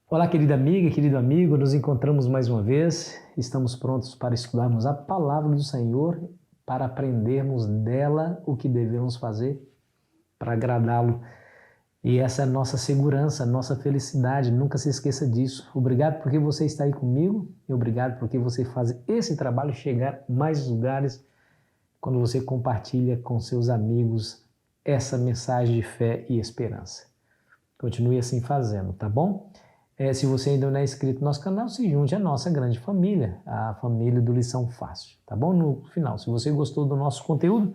Olá, querida amiga, querido amigo, nos encontramos mais uma vez. Estamos prontos para estudarmos a palavra do Senhor, para aprendermos dela o que devemos fazer para agradá-lo. E essa é a nossa segurança, a nossa felicidade, nunca se esqueça disso. Obrigado porque você está aí comigo e obrigado porque você faz esse trabalho chegar a mais lugares quando você compartilha com seus amigos essa mensagem de fé e esperança. Continue assim fazendo, tá bom? Se você ainda não é inscrito no nosso canal, se junte à nossa grande família, a família do Lição Fácil, tá bom? No final, se você gostou do nosso conteúdo,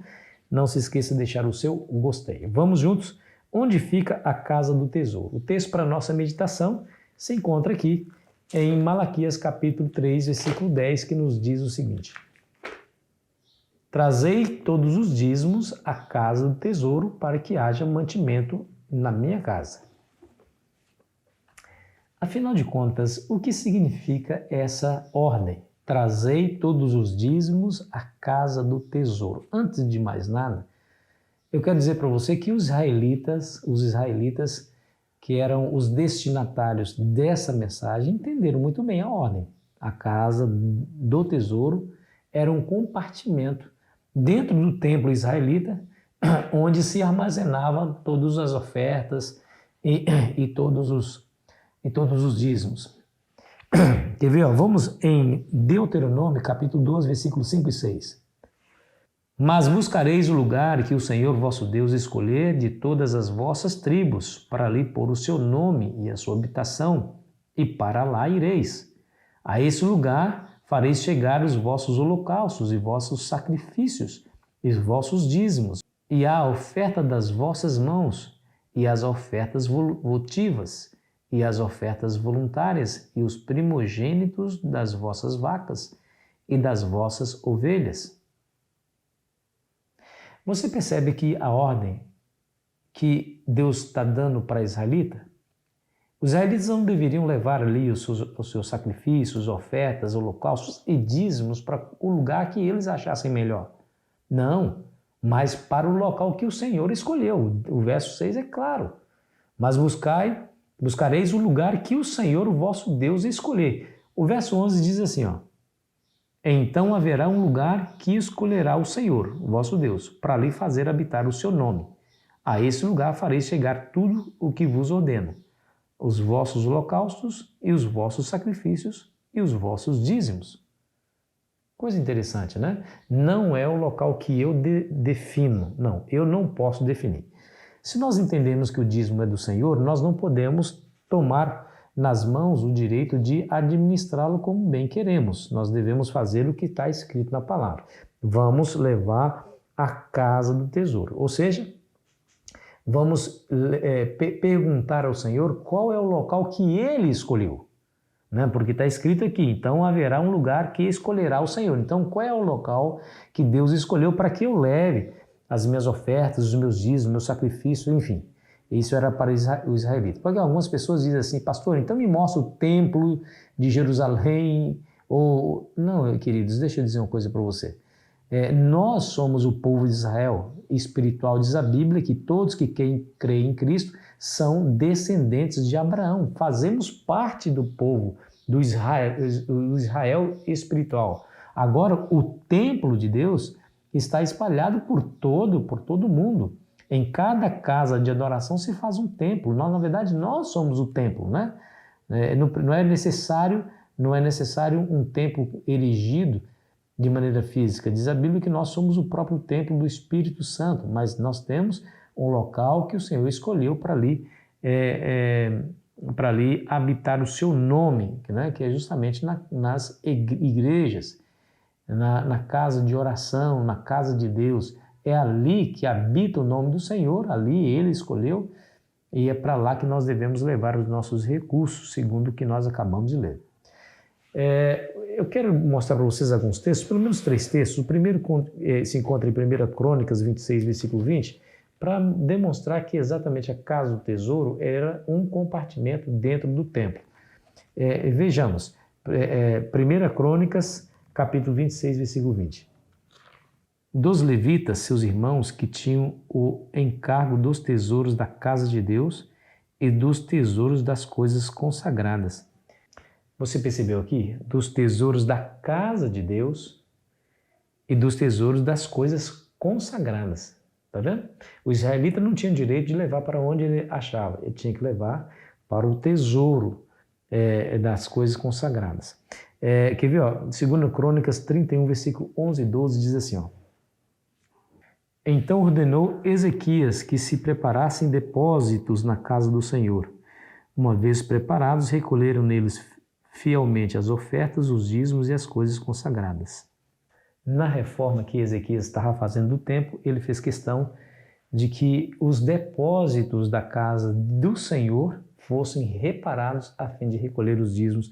não se esqueça de deixar o seu gostei. Vamos juntos? Onde fica a casa do tesouro? O texto para a nossa meditação se encontra aqui em Malaquias capítulo 3, versículo 10, que nos diz o seguinte: Trazei todos os dízimos à casa do tesouro para que haja mantimento na minha casa. Afinal de contas, o que significa essa ordem? Trazei todos os dízimos à casa do tesouro. Antes de mais nada, eu quero dizer para você que os israelitas que eram os destinatários dessa mensagem entenderam muito bem a ordem. A casa do tesouro era um compartimento dentro do templo israelita onde se armazenavam todas as ofertas e todos os dízimos. Quer ver? Vamos em Deuteronômio, capítulo 12, versículos 5 e 6. Mas buscareis o lugar que o Senhor vosso Deus escolher de todas as vossas tribos, para ali pôr o seu nome e a sua habitação, e para lá ireis. A esse lugar fareis chegar os vossos holocaustos e vossos sacrifícios, e os vossos dízimos, e a oferta das vossas mãos, e as ofertas votivas, e as ofertas voluntárias, e os primogênitos das vossas vacas e das vossas ovelhas. Você percebe que a ordem que Deus está dando para os israelitas não deveriam levar ali os seus sacrifícios, ofertas, holocaustos e dízimos para o lugar que eles achassem melhor. Não, mas para o local que o Senhor escolheu. O verso 6 é claro. Mas buscareis o lugar que o Senhor, o vosso Deus, escolher. O verso 11 diz assim, Então haverá um lugar que escolherá o Senhor, o vosso Deus, para ali fazer habitar o seu nome. A esse lugar fareis chegar tudo o que vos ordeno, os vossos holocaustos e os vossos sacrifícios e os vossos dízimos. Coisa interessante, né? Não é o local que eu defino. Não, eu não posso definir. Se nós entendemos que o dízimo é do Senhor, nós não podemos tomar nas mãos o direito de administrá-lo como bem queremos. Nós devemos fazer o que está escrito na palavra. Vamos levar à casa do tesouro. Ou seja, vamos perguntar ao Senhor qual é o local que Ele escolheu. Né? Porque está escrito aqui, então haverá um lugar que escolherá o Senhor. Então, qual é o local que Deus escolheu para que eu leve as minhas ofertas, os meus dízimos, meus sacrifícios, enfim. Isso era para os israelitas. Porque algumas pessoas dizem assim, pastor, então me mostra o templo de Jerusalém. Não, queridos, deixa eu dizer uma coisa para você. Nós somos o povo de Israel espiritual, diz a Bíblia, que todos que creem em Cristo são descendentes de Abraão. Fazemos parte do povo, do Israel espiritual. Agora, o templo de Deus está espalhado por todo mundo. Em cada casa de adoração se faz um templo. Nós, na verdade, nós somos o templo, né? Não é necessário um templo erigido de maneira física. Diz a Bíblia que nós somos o próprio templo do Espírito Santo, mas nós temos um local que o Senhor escolheu para ali habitar o seu nome, né? Que é justamente nas igrejas, na casa de oração, na casa de Deus. É ali que habita o nome do Senhor, ali Ele escolheu, e é para lá que nós devemos levar os nossos recursos, segundo o que nós acabamos de ler. Eu quero mostrar para vocês alguns textos, pelo menos 3 textos. O primeiro se encontra em 1 Crônicas 26, versículo 20, para demonstrar que exatamente a casa do tesouro era um compartimento dentro do templo. Vejamos, 1 Crônicas, capítulo 26, versículo 20. Dos levitas, seus irmãos, que tinham o encargo dos tesouros da casa de Deus, e dos tesouros das coisas consagradas. Você percebeu aqui? Dos tesouros da casa de Deus e dos tesouros das coisas consagradas. Tá vendo? O israelita não tinha direito de levar para onde ele achava. Ele tinha que levar para o tesouro das coisas consagradas. Quer ver? Ó, 2 Crônicas 31, versículo 11 e 12 diz assim, ó. Então ordenou Ezequias que se preparassem depósitos na casa do Senhor. Uma vez preparados, recolheram neles fielmente as ofertas, os dízimos e as coisas consagradas. Na reforma que Ezequias estava fazendo do templo, ele fez questão de que os depósitos da casa do Senhor fossem reparados a fim de recolher os dízimos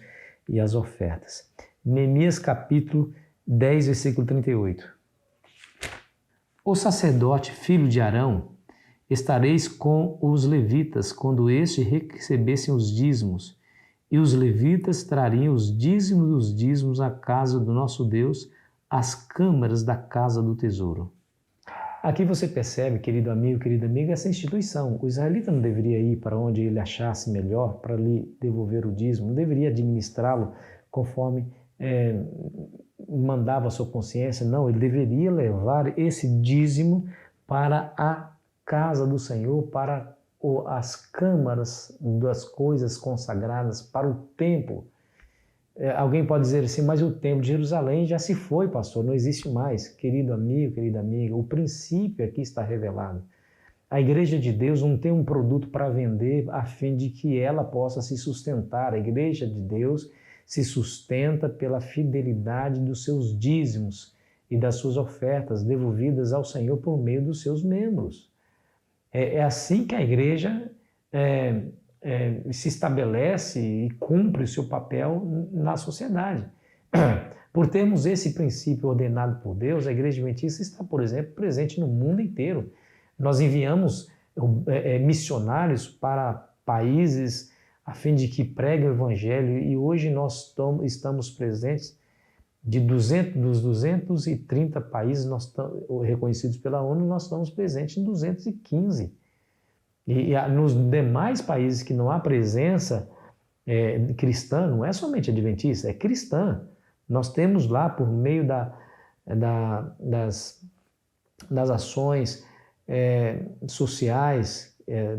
e as ofertas. Neemias capítulo 10, versículo 38. O sacerdote, filho de Arão, estareis com os levitas quando estes recebessem os dízimos, e os levitas trariam os dízimos dos dízimos à casa do nosso Deus, às câmaras da casa do tesouro. Aqui você percebe, querido amigo, querida amiga, essa instituição. O israelita não deveria ir para onde ele achasse melhor para lhe devolver o dízimo, não deveria administrá-lo conforme mandava a sua consciência, não, ele deveria levar esse dízimo para a casa do Senhor, para as câmaras das coisas consagradas, para o templo. Alguém pode dizer assim, mas o templo de Jerusalém já se foi, pastor, não existe mais. Querido amigo, querida amiga, o princípio aqui está revelado. A igreja de Deus não tem um produto para vender a fim de que ela possa se sustentar. A igreja de Deus se sustenta pela fidelidade dos seus dízimos e das suas ofertas devolvidas ao Senhor por meio dos seus membros. É assim que a igreja se estabelece e cumpre o seu papel na sociedade. Por termos esse princípio ordenado por Deus, a Igreja Adventista está, por exemplo, presente no mundo inteiro. Nós enviamos missionários para países a fim de que preguem o Evangelho, e hoje nós estamos presentes dos 230 países reconhecidos pela ONU, nós estamos presentes em 215. E nos demais países que não há presença cristã, não é somente adventista, é cristã. Nós temos lá, por meio das ações sociais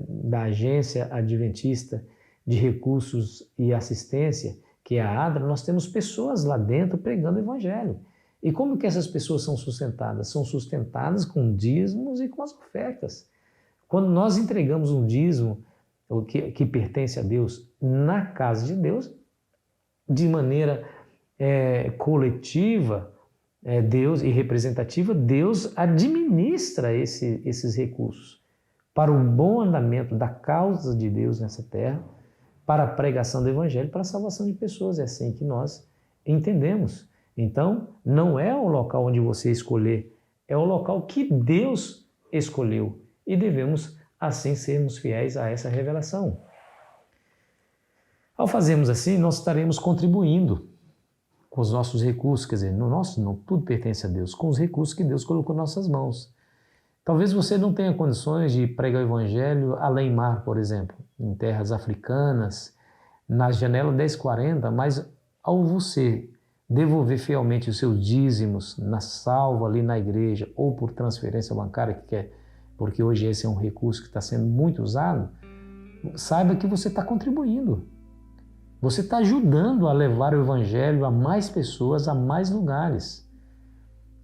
da Agência Adventista de Recursos e Assistência, que é a ADRA, nós temos pessoas lá dentro pregando o Evangelho. E como que essas pessoas são sustentadas? São sustentadas com dízimos e com as ofertas. Quando nós entregamos um dízimo que pertence a Deus na casa de Deus, de maneira coletiva, Deus e representativa, Deus administra esses recursos para o bom andamento da causa de Deus nessa terra, para a pregação do Evangelho, para a salvação de pessoas. É assim que nós entendemos. Então, não é o local onde você escolher, é o local que Deus escolheu. E devemos, assim, sermos fiéis a essa revelação. Ao fazermos assim, nós estaremos contribuindo com os nossos recursos, quer dizer, não, tudo pertence a Deus, com os recursos que Deus colocou em nossas mãos. Talvez você não tenha condições de pregar o Evangelho além mar, por exemplo, em terras africanas, na janela 1040, mas ao você devolver fielmente os seus dízimos na salva ali na igreja ou por transferência bancária, porque hoje esse é um recurso que está sendo muito usado, saiba que você está contribuindo. Você está ajudando a levar o Evangelho a mais pessoas, a mais lugares.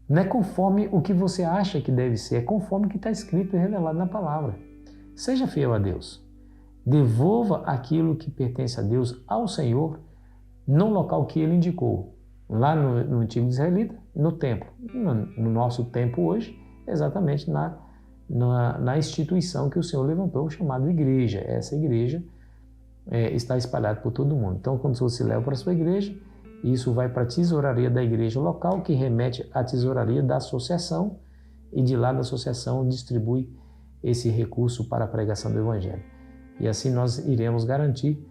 Não é conforme o que você acha que deve ser, é conforme o que está escrito e revelado na palavra. Seja fiel a Deus. Devolva aquilo que pertence a Deus ao Senhor no local que Ele indicou. Lá no antigo israelita, no templo. No nosso tempo hoje, exatamente na instituição que o Senhor levantou, chamada igreja. Essa igreja está espalhada por todo mundo. Então, quando você leva para a sua igreja, isso vai para a tesouraria da igreja local, que remete à tesouraria da associação, e de lá da associação distribui esse recurso para a pregação do Evangelho. E assim nós iremos garantir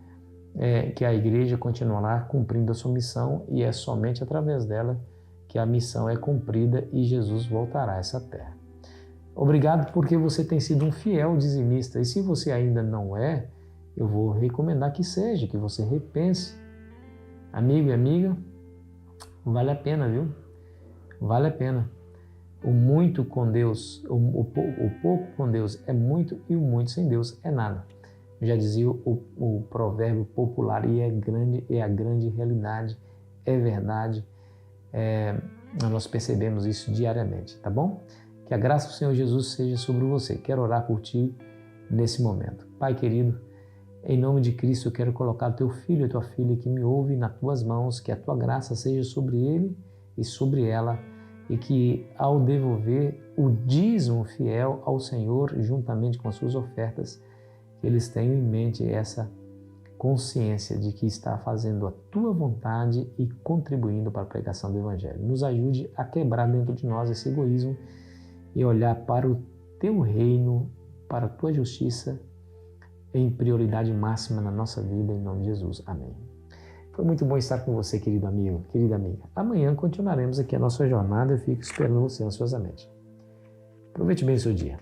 que a igreja continuará cumprindo a sua missão, e é somente através dela que a missão é cumprida e Jesus voltará a essa terra. Obrigado porque você tem sido um fiel dizimista, e se você ainda não é, eu vou recomendar que seja, que você repense. Amigo e amiga, vale a pena, viu? Vale a pena. O muito com Deus, o pouco com Deus é muito e o muito sem Deus é nada. Já dizia o provérbio popular, e é a grande realidade, é verdade. Nós percebemos isso diariamente, tá bom? Que a graça do Senhor Jesus seja sobre você. Quero orar por ti nesse momento. Pai querido, em nome de Cristo eu quero colocar o teu filho e tua filha que me ouve nas tuas mãos, que a tua graça seja sobre ele e sobre ela, e que ao devolver o dízimo fiel ao Senhor, juntamente com as suas ofertas, que eles tenham em mente essa consciência de que está fazendo a tua vontade e contribuindo para a pregação do Evangelho. Nos ajude a quebrar dentro de nós esse egoísmo e olhar para o teu reino, para a tua justiça, em prioridade máxima na nossa vida, em nome de Jesus. Amém. Foi muito bom estar com você, querido amigo, querida amiga. Amanhã continuaremos aqui a nossa jornada. Eu fico esperando você ansiosamente. Aproveite bem o seu dia.